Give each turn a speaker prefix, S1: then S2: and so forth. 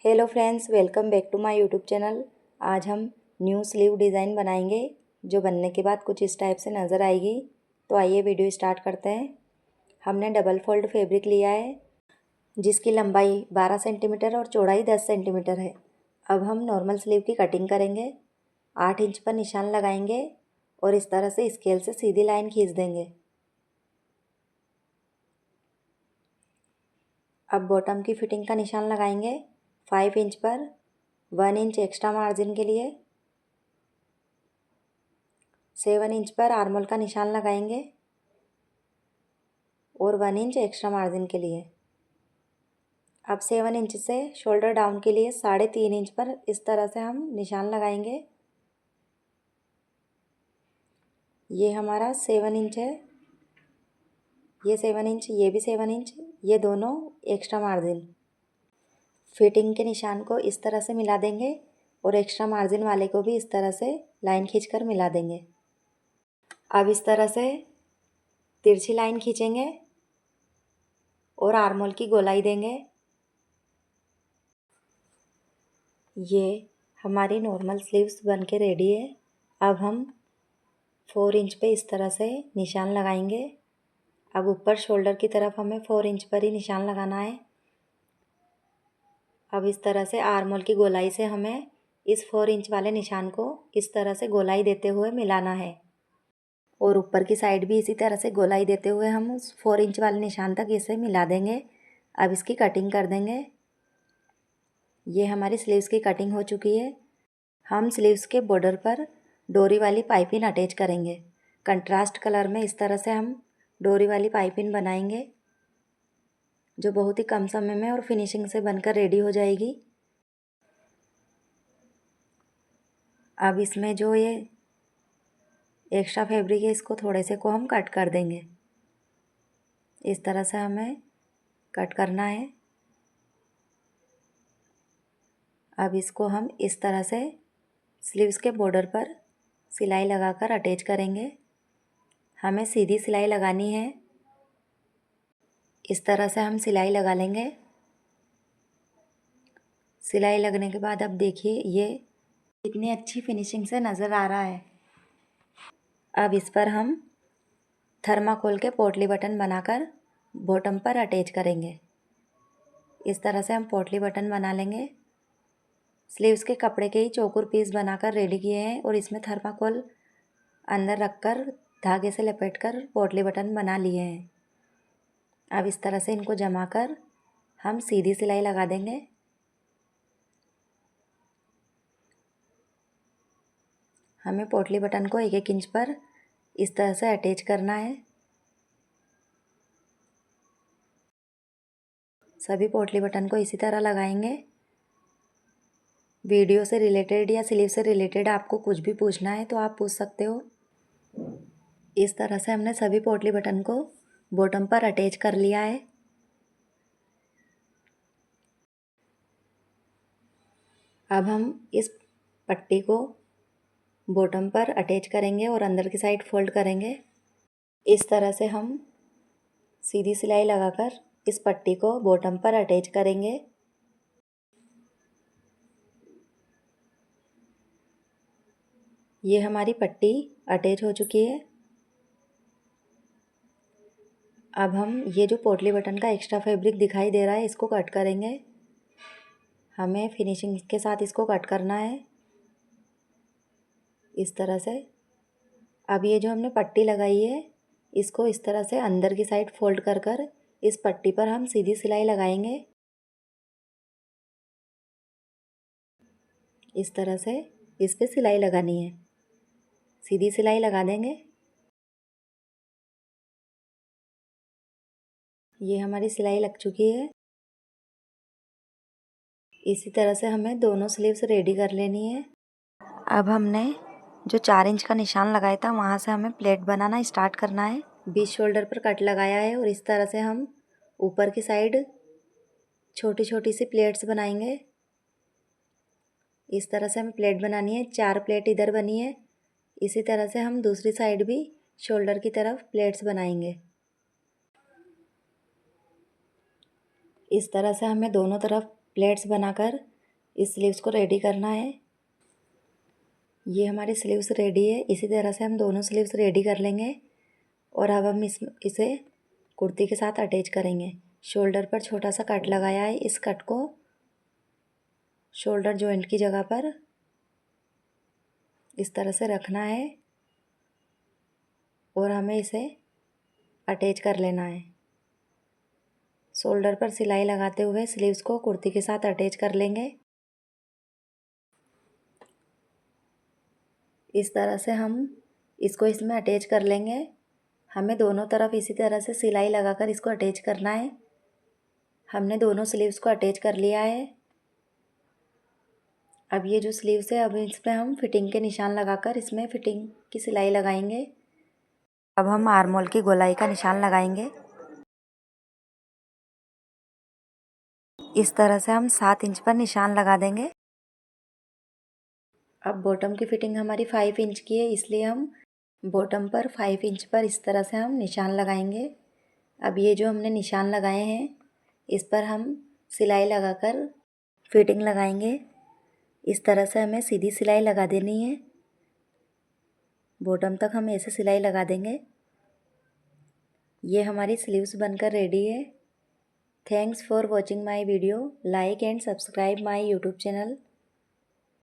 S1: Hello friends, welcome back to my YouTube channel. आज हम new sleeve design बनाएंगे जो बनने के बाद कुछ इस टाइप से नज़र आएगी। तो आइए वीडियो स्टार्ट करते हैं। हमने डबल फोल्ड फैब्रिक लिया है जिसकी लंबाई 12 सेंटीमीटर और चौड़ाई 10 सेंटीमीटर है। अब हम नॉर्मल स्लीव की कटिंग करेंगे। 8 इंच पर निशान लगाएंगे और इस तरह से स्केल से सीधी लाइन खींच देंगे। अब बॉटम की फिटिंग का निशान लगाएंगे 5 इंच पर 1 इंच एक्स्ट्रा मार्जिन के लिए। 7 इंच पर आर्मोल का निशान लगाएंगे और 1 इंच एक्स्ट्रा मार्जिन के लिए। अब 7 इंच से शोल्डर डाउन के लिए 3.5 इंच पर इस तरह से हम निशान लगाएंगे। ये हमारा 7 इंच है, ये 7 इंच, ये भी 7 इंच, ये दोनों एक्स्ट्रा मार्जिन। फिटिंग के निशान को इस तरह से मिला देंगे और एक्स्ट्रा मार्जिन वाले को भी इस तरह से लाइन खींचकर मिला देंगे। अब इस तरह से तिरछी लाइन खींचेंगे और आर्मोल की गोलाई देंगे। ये हमारी नॉर्मल स्लीव्स बन के रेडी है। अब हम 4 इंच पे इस तरह से निशान लगाएंगे। अब ऊपर शोल्डर की तरफ हमें 4 इंच पर ही निशान लगाना है। अब इस तरह से आर्मोल की गोलाई से हमें इस 4 इंच वाले निशान को इस तरह से गोलाई देते हुए मिलाना है और ऊपर की साइड भी इसी तरह से गोलाई देते हुए हम उस 4 इंच वाले निशान तक इसे मिला देंगे। अब इसकी कटिंग कर देंगे। ये हमारी स्लीव्स की कटिंग हो चुकी है। हम स्लीव्स के बॉर्डर पर डोरी वाली पाइपिंग अटैच करेंगे। कंट्रास्ट कलर में इस तरह से हम डोरी वाली पाइपिंग बनाएंगे जो बहुत ही कम समय में और फिनिशिंग से बनकर रेडी हो जाएगी। अब इसमें जो ये एक्स्ट्रा फैब्रिक है इसको थोड़े से को हम कट कर देंगे। इस तरह से हमें कट करना है। अब इसको हम इस तरह से स्लीव्स के बॉर्डर पर सिलाई लगाकर अटैच करेंगे। हमें सीधी सिलाई लगानी है। इस तरह से हम सिलाई लगा लेंगे। सिलाई लगने के बाद अब देखिए ये कितनी अच्छी फिनिशिंग से नज़र आ रहा है। अब इस पर हम थर्माकोल के पोटली बटन बनाकर बॉटम पर अटैच करेंगे। इस तरह से हम पोटली बटन बना लेंगे। स्लीव्स के कपड़े के ही चौकोर पीस बनाकर रेडी किए हैं और इसमें थर्माकोल अंदर रखकर धागे से लपेटकर पोटली बटन बना लिए हैं। अब इस तरह से इनको जमा कर हम सीधी सिलाई लगा देंगे। हमें पोटली बटन को 1-1 इंच पर इस तरह से अटैच करना है। सभी पोटली बटन को इसी तरह लगाएंगे। वीडियो से रिलेटेड या स्लीव से रिलेटेड आपको कुछ भी पूछना है तो आप पूछ सकते हो। इस तरह से हमने सभी पोटली बटन को बॉटम पर अटैच कर लिया है। अब हम इस पट्टी को बॉटम पर अटैच करेंगे और अंदर की साइड फोल्ड करेंगे। इस तरह से हम सीधी सिलाई लगाकर इस पट्टी को बॉटम पर अटैच करेंगे। ये हमारी पट्टी अटैच हो चुकी है। अब हम ये जो पोटली बटन का एक्स्ट्रा फैब्रिक दिखाई दे रहा है इसको कट करेंगे। हमें फिनिशिंग के साथ इसको कट करना है इस तरह से। अब ये जो हमने पट्टी लगाई है इसको इस तरह से अंदर की साइड फोल्ड कर कर इस पट्टी पर हम सीधी सिलाई लगाएंगे। इस तरह से इस पे सिलाई लगानी है। सीधी सिलाई लगा देंगे। ये हमारी सिलाई लग चुकी है। इसी तरह से हमें दोनों स्लीव्स रेडी कर लेनी है। अब हमने जो 4 इंच का निशान लगाया था वहाँ से हमें प्लेट बनाना स्टार्ट करना है। बीच शोल्डर पर कट लगाया है और इस तरह से हम ऊपर की साइड छोटी छोटी सी प्लेट्स बनाएंगे। इस तरह से हमें प्लेट बनानी है। 4 प्लेट इधर बनी है। इसी तरह से हम दूसरी साइड भी शोल्डर की तरफ प्लेट्स बनाएंगे। इस तरह से हमें दोनों तरफ प्लेट्स बनाकर इस स्लीव्स को रेडी करना है। ये हमारी स्लीव्स रेडी है। इसी तरह से हम दोनों स्लीव्स रेडी कर लेंगे और अब हम इसे कुर्ती के साथ अटैच करेंगे। शोल्डर पर छोटा सा कट लगाया है। इस कट को शोल्डर जॉइंट की जगह पर इस तरह से रखना है और हमें इसे अटैच कर लेना है। शोल्डर पर सिलाई लगाते हुए स्लीव्स को कुर्ती के साथ अटैच कर लेंगे। इस तरह से हम इसको इसमें अटैच कर लेंगे। हमें दोनों तरफ इसी तरह से सिलाई लगाकर इसको अटैच करना है। हमने दोनों स्लीव्स को अटैच कर लिया है। अब ये जो स्लीव्स है, अब इसमें हम फिटिंग के निशान लगाकर इसमें फिटिंग की सिलाई लगाएंगे। अब हम आर्म होल की गोलाई का निशान लगाएंगे। इस तरह से हम 7 इंच पर निशान लगा देंगे। अब बॉटम की फिटिंग हमारी 5 इंच की है, इसलिए हम बॉटम पर 5 इंच पर इस तरह से हम निशान लगाएंगे। अब ये जो हमने निशान लगाए हैं, इस पर हम सिलाई लगाकर फिटिंग लगाएंगे। इस तरह से हमें सीधी सिलाई लगा देनी है। बॉटम तक हम ऐसे सिलाई लगा देंगे। ये हमारी स्लीव्स बनकर रेडी है। Thanks for watching my video. Like and subscribe my YouTube channel.